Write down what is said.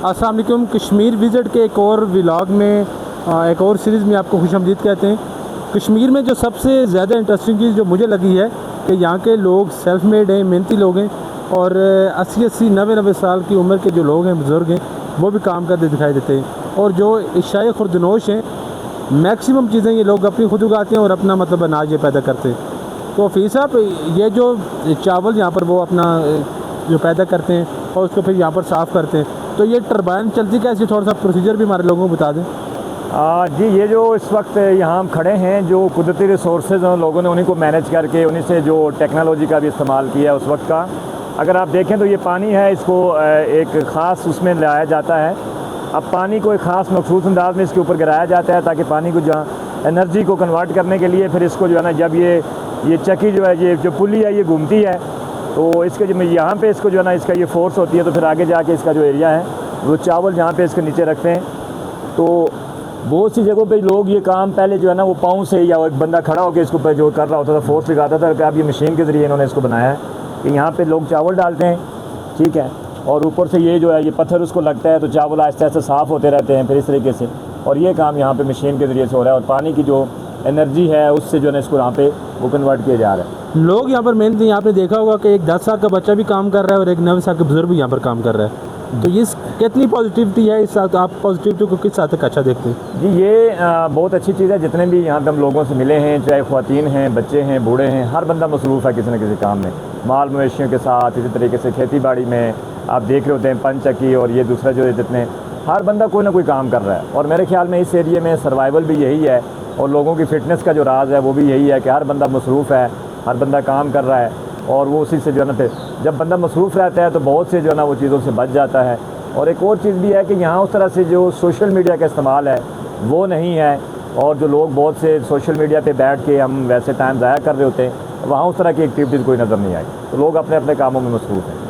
अस्सलाम वालेकुम। कश्मीर विज़िट के एक और व्लॉग में एक और सीरीज़ में आपको खुशामदीद कहते हैं। कश्मीर में जो सबसे ज़्यादा इंटरेस्टिंग चीज़ जो मुझे लगी है कि यहाँ के लोग सेल्फ मेड हैं, मेहनती लोग हैं और 80-80, 90-90 साल की उम्र के जो लोग हैं, बुज़ुर्ग हैं, वो भी काम करते दिखाई देते हैं। और जो इशाए खुर्दनोश हैं, मैक्सिमम चीज़ें ये लोग अपनी खुद उगाते हैं और अपना मतलब अनाज ये पैदा करते हैं। तो हफीज़ साहब, ये जो चावल यहाँ पर वो अपना जो पैदा करते हैं और उसको फिर यहाँ पर साफ़ करते हैं, तो ये टरबाइन चलती कैसे, थोड़ा सा प्रोसीजर भी हमारे लोगों को बता दें। जी, ये जो इस वक्त यहाँ हम खड़े हैं, जो कुदरती रिसोर्सेज हैं लोगों ने उन्हीं को मैनेज करके उन्हीं से जो टेक्नोलॉजी का भी इस्तेमाल किया है उस वक्त का। अगर आप देखें तो ये पानी है, इसको एक ख़ास उसमें लाया जाता है। अब पानी को एक ख़ास मखसूस अंदाज में इसके ऊपर गिराया जाता है ताकि पानी को जहाँ एनर्जी को कन्वर्ट करने के लिए फिर इसको जो है ना, जब ये चक्की जो है, ये जो पुली है ये घूमती है, तो इसके जो यहाँ पे इसको जो है ना, इसका ये फोर्स होती है, तो फिर आगे जाके इसका जो एरिया है वो चावल जहाँ पे इसके नीचे रखते हैं। तो बहुत सी जगहों पे लोग ये काम पहले जो है ना वो पाँव से या एक बंदा खड़ा होकर इसको जो कर रहा होता था, फोर्स लगाता था। कि अब ये मशीन के ज़रिए इन्होंने इसको बनाया है कि यहाँ पे लोग चावल डालते हैं, ठीक है, और ऊपर से ये जो है ये पत्थर उसको लगता है, तो चावल आहिस्ता आहिस्ता साफ़ होते रहते हैं फिर इस तरीके से। और ये काम यहाँ पे मशीन के ज़रिए से हो रहा है और पानी की जो एनर्जी है उससे जो है इसको यहाँ पे वो कन्वर्ट किया जा रहा है। लोग यहाँ पर मेहनत, यहाँ पे देखा होगा कि एक 10 साल का बच्चा भी काम कर रहा है और एक 9 साल का बुजुर्ग भी यहाँ पर काम कर रहा है। तो ये कितनी पॉजिटिविटी है इस साथ, आप पॉजिटिविटी को किस हद तक अच्छा देखते हैं? जी, ये बहुत अच्छी चीज़ है। जितने भी यहाँ पे हम लोगों से मिले हैं, चाहे ख़वातीन हैं, बच्चे हैं, बूढ़े हैं, हर बंदा मसरूफ़ है किसी न किसी काम में, माल मवेशियों के साथ, इसी तरीके से खेती बाड़ी में आप देख रहे होते हैं पंचक्की और ये दूसरा जो है, जितने हर बंदा कोई ना कोई काम कर रहा है। और मेरे ख्याल में इस एरिए में सर्वाइवल भी यही है और लोगों की फ़िटनेस का जो राज है वो भी यही है कि हर बंदा मसरूफ़ है, हर बंदा काम कर रहा है और वो उसी से जो है ना, फिर जब बंदा मसरूफ़ रहता है तो बहुत से जो है ना वो चीज़ों से बच जाता है। और एक और चीज़ भी है कि यहाँ उस तरह से जो सोशल मीडिया का इस्तेमाल है वो नहीं है, और जो लोग बहुत से सोशल मीडिया पे बैठ के हम वैसे टाइम ज़ाया कर रहे होते हैं, वहाँ उस तरह की एक्टिविटीज़ कोई नज़र नहीं आई। तो लोग अपने अपने कामों में मसरूफ़ हैं।